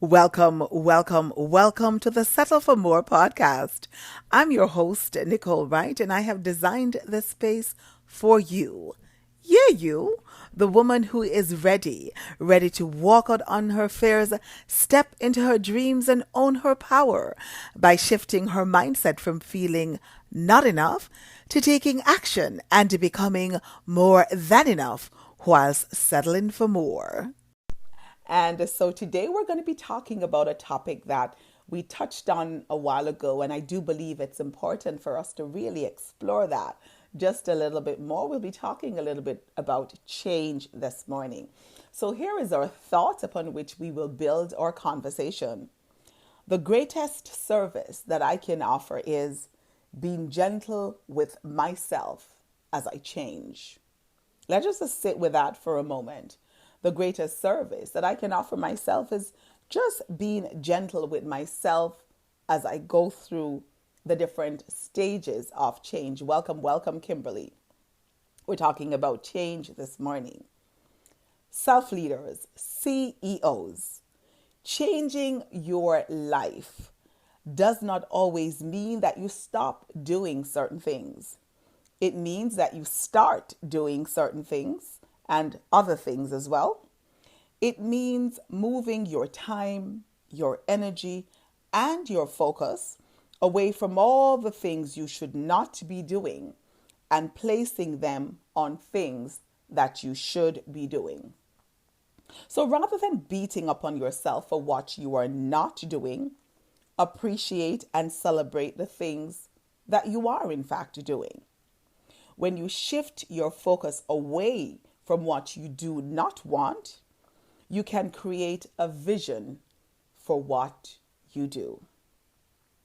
Welcome, welcome, welcome to the Settle for More podcast. I'm your host, Nicole Wright, and I have designed this space for you. Yeah, you, the woman who is ready to walk out on her fears, step into her dreams, and own her power by shifting her mindset from feeling not enough to taking action and to becoming more than enough whilst settling for more. And so today we're going to be talking about a topic that we touched on a while ago, and I do believe it's important for us to really explore that just a little bit more. We'll be talking a little bit about change this morning. So here is our thought upon which we will build our conversation. The greatest service that I can offer is being gentle with myself as I change. Let's just sit with that for a moment. The greatest service that I can offer myself is just being gentle with myself as I go through the different stages of change. Welcome, welcome, Kimberly. We're talking about change this morning. Self-leaders, CEOs, changing your life does not always mean that you stop doing certain things. It means that you start doing certain things and other things as well. It means moving your time, your energy, and your focus away from all the things you should not be doing and placing them on things that you should be doing. So rather than beating upon yourself for what you are not doing, appreciate and celebrate the things that you are in fact doing. When you shift your focus away from what you do not want, you can create a vision for what you do.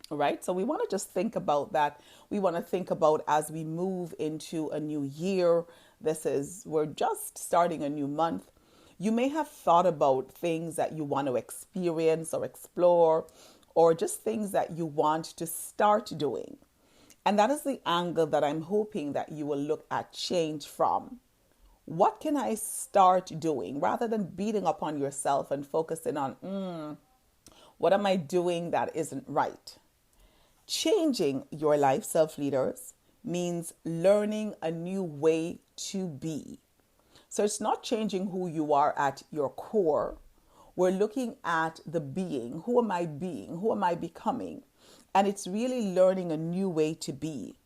All right, so we want to just think about that. We want to think about as we move into a new year. We're just starting a new month. You may have thought about things that you want to experience or explore, or just things that you want to start doing. And that is the angle that I'm hoping that you will look at change from. What can I start doing rather than beating upon yourself and focusing on, what am I doing that isn't right? Changing your life, self-leaders, means learning a new way to be. So it's not changing who you are at your core. We're looking at the being. Who am I being? Who am I becoming? And it's really learning a new way to be.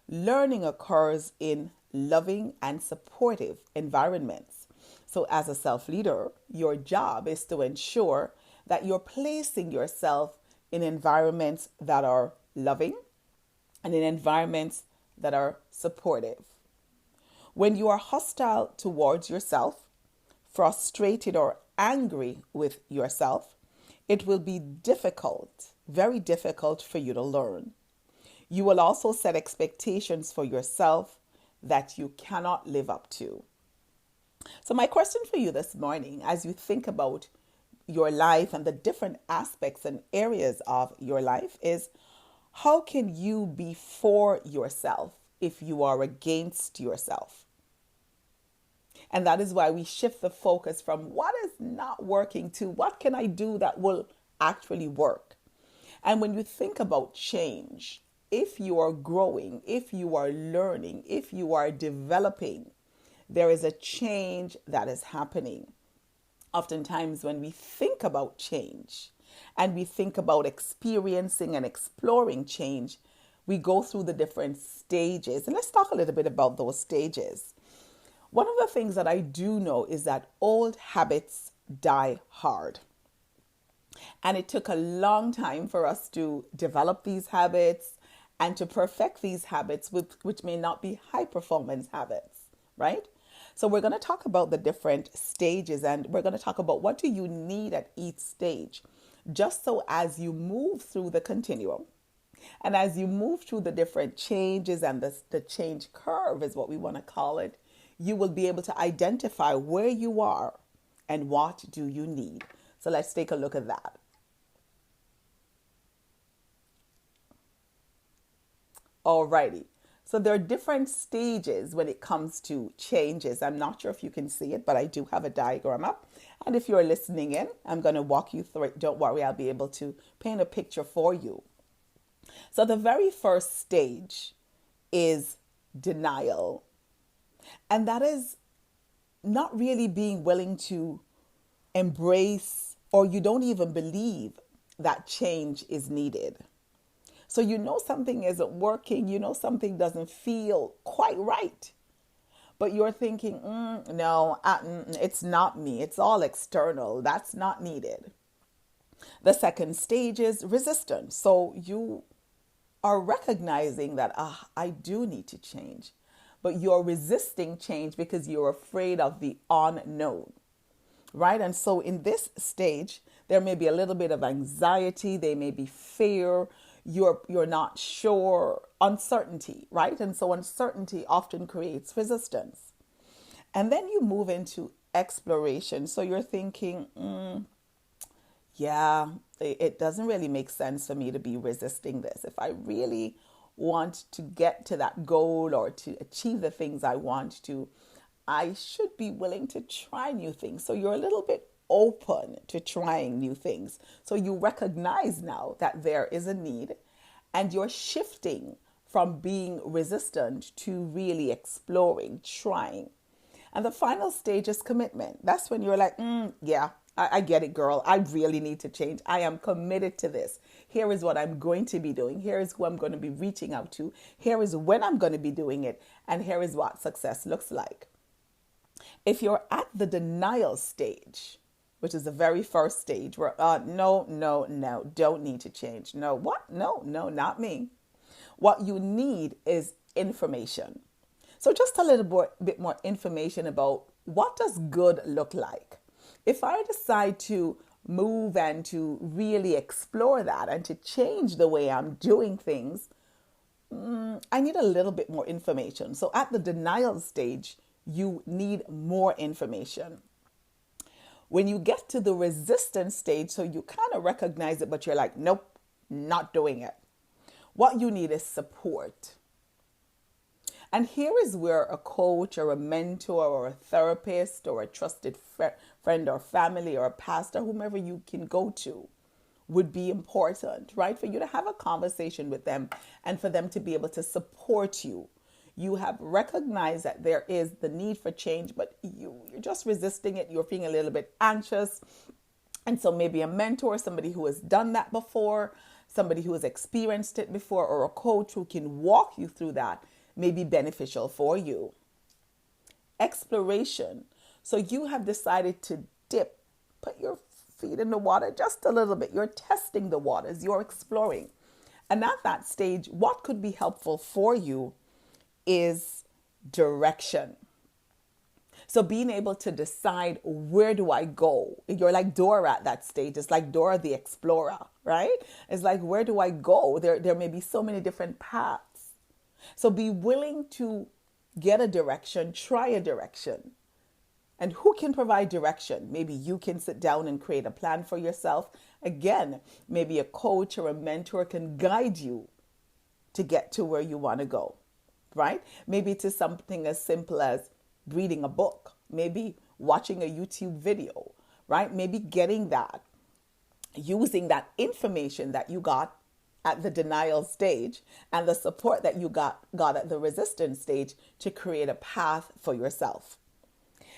Learning occurs in loving and supportive environments. So as a self-leader, your job is to ensure that you're placing yourself in environments that are loving and in environments that are supportive. When you are hostile towards yourself, frustrated or angry with yourself, it will be difficult, very difficult for you to learn. You will also set expectations for yourself that you cannot live up to. So my question for you this morning, as you think about your life and the different aspects and areas of your life, is how can you be for yourself if you are against yourself? And that is why we shift the focus from what is not working to what can I do that will actually work. And when you think about change, if you are growing, if you are learning, if you are developing, there is a change that is happening. Oftentimes when we think about change and we think about experiencing and exploring change, we go through the different stages. And let's talk a little bit about those stages. One of the things that I do know is that old habits die hard. And it took a long time for us to develop these habits and to perfect these habits, which may not be high performance habits, right? So we're going to talk about the different stages, and we're going to talk about what do you need at each stage, just so as you move through the continuum and as you move through the different changes and the change curve is what we want to call it, you will be able to identify where you are and what do you need. So let's take a look at that. Alrighty. So there are different stages when it comes to changes. I'm not sure if you can see it, but I do have a diagram up. And if you're listening in, I'm going to walk you through it. Don't worry, I'll be able to paint a picture for you. So the very first stage is denial. And that is not really being willing to embrace, or you don't even believe that change is needed. So you know something isn't working, you know something doesn't feel quite right, but you're thinking, no, it's not me, it's all external, that's not needed. The second stage is resistance. So you are recognizing that, I do need to change, but you're resisting change because you're afraid of the unknown, right? And so in this stage, there may be a little bit of anxiety, there may be fear, you're not sure, uncertainty, right? And so uncertainty often creates resistance. And then you move into exploration. So you're thinking, yeah, it doesn't really make sense for me to be resisting this. If I really want to get to that goal or to achieve the things I want to, I should be willing to try new things. So you're a little bit open to trying new things. So you recognize now that there is a need, and you're shifting from being resistant to really exploring, trying. And the final stage is commitment. That's when you're like, yeah, I get it, girl. I really need to change. I am committed to this. Here is what I'm going to be doing. Here is who I'm going to be reaching out to. Here is when I'm going to be doing it. And here is what success looks like. If you're at the denial stage, which is the very first stage where, no, don't need to change. No, what? No, not me. What you need is information. So just a little bit more information about what does good look like. If I decide to move and to really explore that and to change the way I'm doing things, I need a little bit more information. So at the denial stage, you need more information. When you get to the resistance stage, so you kind of recognize it, but you're like, nope, not doing it. What you need is support. And here is where a coach or a mentor or a therapist or a trusted friend or family or a pastor, whomever you can go to, would be important, right? For you to have a conversation with them and for them to be able to support you. You have recognized that there is the need for change, but you're just resisting it. You're feeling a little bit anxious. And so maybe a mentor, somebody who has done that before, somebody who has experienced it before, or a coach who can walk you through that may be beneficial for you. Exploration. So you have decided to put your feet in the water just a little bit. You're testing the waters, you're exploring. And at that stage, what could be helpful for you is direction. So being able to decide, where do I go? You're like Dora at that stage. It's like Dora the Explorer, right? It's like, where do I go? There may be so many different paths. So be willing to get a direction, try a direction. And who can provide direction? Maybe you can sit down and create a plan for yourself. Again, maybe a coach or a mentor can guide you to get to where you want to go, right? Maybe it is something as simple as reading a book, maybe watching a YouTube video, right? Maybe getting that, using that information that you got at the denial stage and the support that you got at the resistance stage to create a path for yourself.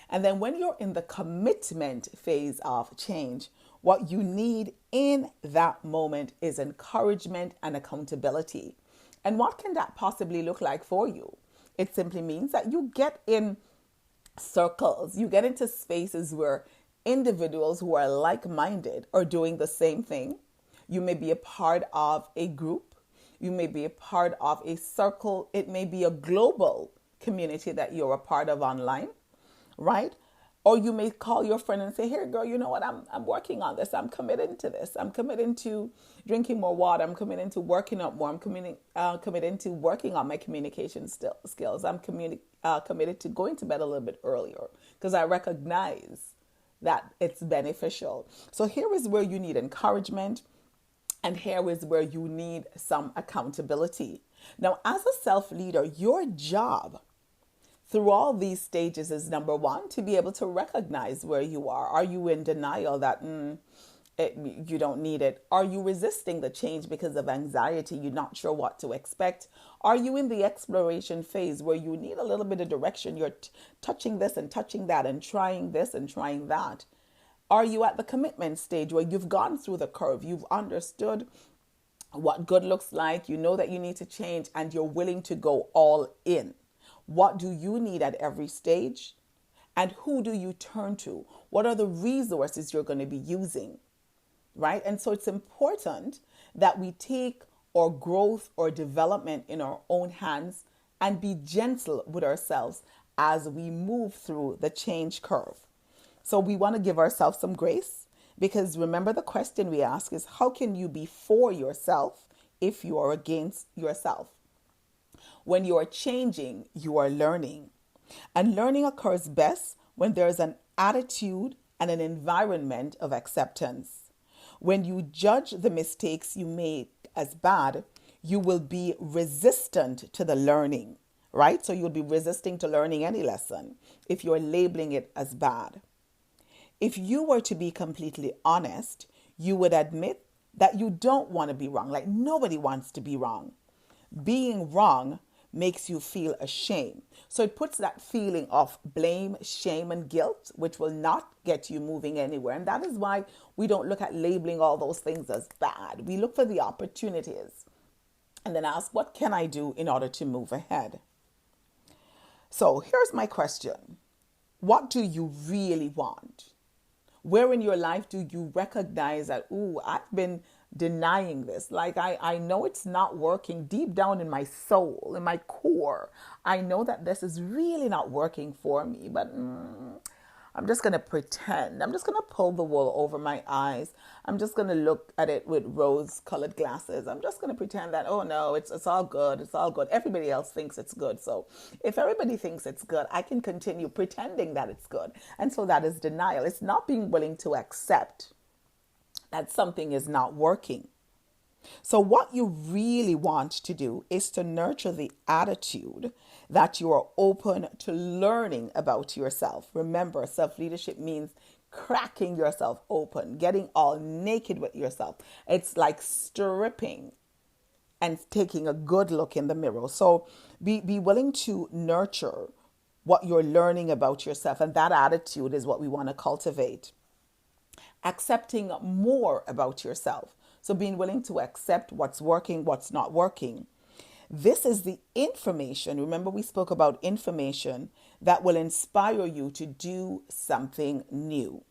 And then when you're in the commitment phase of change, what you need in that moment is encouragement and accountability. And what can that possibly look like for you? It simply means that you get in circles, you get into spaces where individuals who are like-minded are doing the same thing. You may be a part of a group. You may be a part of a circle. It may be a global community that you're a part of online, right? Or you may call your friend and say, here, girl, you know what? I'm working on this. I'm committed to this. I'm committed to drinking more water. I'm committed to working up more. I'm committed to working on my communication skills. I'm committed to going to bed a little bit earlier because I recognize that it's beneficial. So here is where you need encouragement, and here is where you need some accountability. Now, as a self-leader, your job through all these stages is number one, to be able to recognize where you are. Are you in denial that you don't need it? Are you resisting the change because of anxiety? You're not sure what to expect? Are you in the exploration phase where you need a little bit of direction? You're touching this and touching that and trying this and trying that. Are you at the commitment stage where you've gone through the curve? You've understood what good looks like. You know that you need to change and you're willing to go all in. What do you need at every stage? And who do you turn to? What are the resources you're going to be using? Right? And so it's important that we take our growth or development in our own hands and be gentle with ourselves as we move through the change curve. So we want to give ourselves some grace, because remember, the question we ask is, how can you be for yourself if you are against yourself? When you are changing, you are learning. And learning occurs best when there is an attitude and an environment of acceptance. When you judge the mistakes you make as bad, you will be resistant to the learning, right? So you'll be resisting to learning any lesson if you're labeling it as bad. If you were to be completely honest, you would admit that you don't want to be wrong. Like, nobody wants to be wrong. Being wrong makes you feel ashamed. So it puts that feeling of blame, shame, and guilt, which will not get you moving anywhere. And that is why we don't look at labeling all those things as bad. We look for the opportunities and then ask, what can I do in order to move ahead? So here's my question. What do you really want? Where in your life do you recognize that, ooh, I've been denying this? Like, I know it's not working deep down in my soul, in my core. I know that this is really not working for me, but I'm just going to pretend. I'm just going to pull the wool over my eyes. I'm just going to look at it with rose-colored glasses. I'm just going to pretend that, oh no, it's all good. It's all good. Everybody else thinks it's good. So if everybody thinks it's good, I can continue pretending that it's good. And so that is denial. It's not being willing to accept that something is not working. So what you really want to do is to nurture the attitude that you are open to learning about yourself. Remember, self-leadership means cracking yourself open, getting all naked with yourself. It's like stripping and taking a good look in the mirror. So be willing to nurture what you're learning about yourself. And that attitude is what we want to cultivate. Accepting more about yourself. So being willing to accept what's working, what's not working. This is the information, remember we spoke about information, that will inspire you to do something new.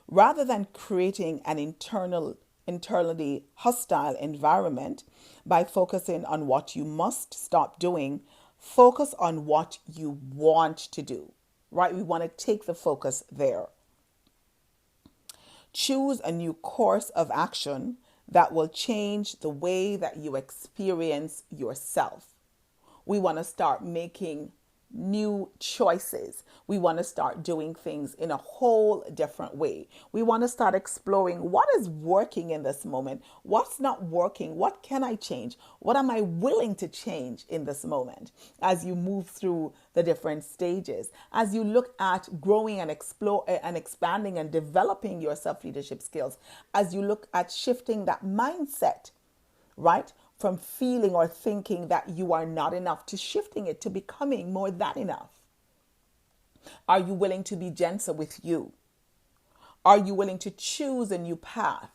Rather than creating an internally hostile environment by focusing on what you must stop doing, focus on what you want to do, right? We want to take the focus there. Choose a new course of action that will change the way that you experience yourself. We want to start making new choices. We want to start doing things in a whole different way. We want to start exploring what is working in this moment, what's not working, what can I change, what am I willing to change in this moment as you move through the different stages, as you look at growing and explore and expanding and developing your self-leadership skills, as you look at shifting that mindset, right? From feeling or thinking that you are not enough to shifting it to becoming more than enough. Are you willing to be gentle with you? Are you willing to choose a new path?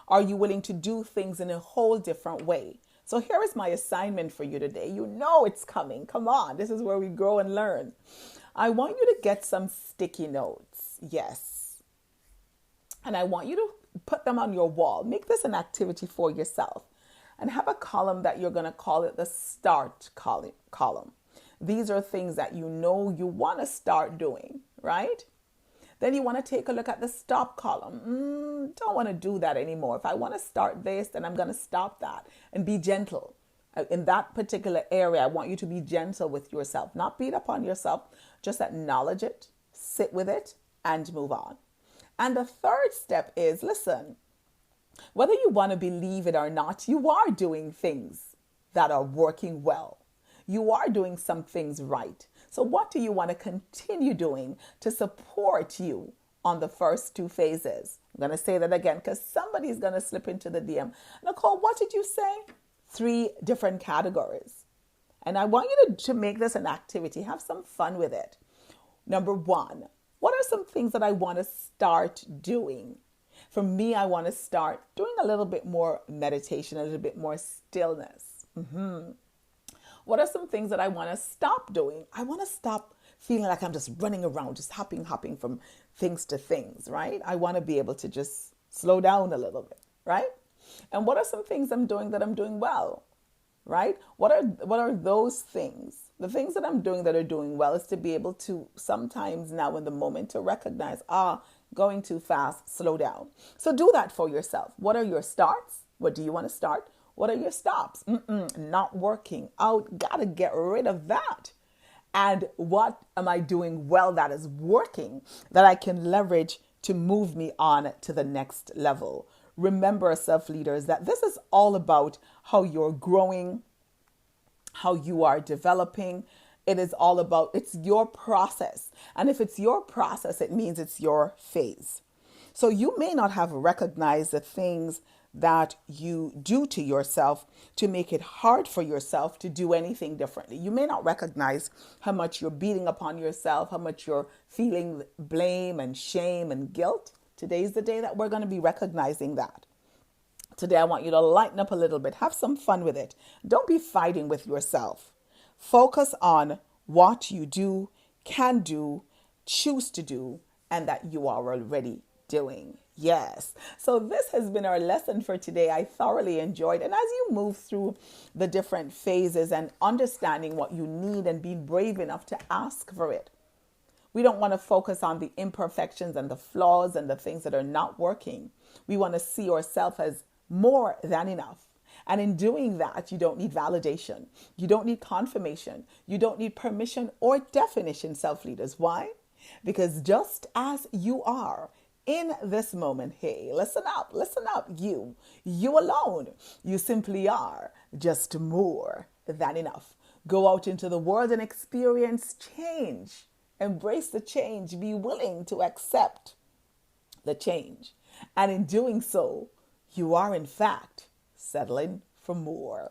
Are you willing to do things in a whole different way? So here is my assignment for you today. You know it's coming. Come on. This is where we grow and learn. I want you to get some sticky notes. Yes. And I want you to put them on your wall. Make this an activity for yourself. And have a column that you're going to call it the start column. These are things that you know you want to start doing, right? Then you want to take a look at the stop column. Don't want to do that anymore. If I want to start this, then I'm going to stop that and be gentle. In that particular area, I want you to be gentle with yourself, not beat up on yourself, just acknowledge it, sit with it, and move on. And the third step is, listen, whether you want to believe it or not, you are doing things that are working well. You are doing some things right. So what do you want to continue doing to support you on the first two phases? I'm going to say that again because somebody's going to slip into the DM. Nicole, what did you say? 3 different categories. And I want you to make this an activity. Have some fun with it. Number 1, what are some things that I want to start doing? For me, I want to start doing a little bit more meditation, a little bit more stillness. What are some things that I want to stop doing? I want to stop feeling like I'm just running around, just hopping from things to things, right? I want to be able to just slow down a little bit, right? And what are some things I'm doing that I'm doing well, right? What are those things? The things that I'm doing that are doing well is to be able to sometimes now in the moment to recognize, going too fast, slow down. So do that for yourself. What are your starts? What do you want to start? What are your stops? Not working out. Gotta get rid of that. And what am I doing well that is working that I can leverage to move me on to the next level? Remember, self-leaders, that this is all about how you're growing, how you are developing. It is all about, it's your process. And if it's your process, it means it's your phase. So you may not have recognized the things that you do to yourself to make it hard for yourself to do anything differently. You may not recognize how much you're beating upon yourself, how much you're feeling blame and shame and guilt. Today's the day that we're going to be recognizing that. Today, I want you to lighten up a little bit. Have some fun with it. Don't be fighting with yourself. Focus on what you do, can do, choose to do, and that you are already doing. Yes. So this has been our lesson for today. I thoroughly enjoyed. And as you move through the different phases and understanding what you need and being brave enough to ask for it, we don't want to focus on the imperfections and the flaws and the things that are not working. We want to see ourselves as more than enough. And in doing that, you don't need validation. You don't need confirmation. You don't need permission or definition, self-leaders. Why? Because just as you are in this moment, hey, listen up, you alone, you simply are just more than enough. Go out into the world and experience change. Embrace the change. Be willing to accept the change. And in doing so, you are in fact settling for more.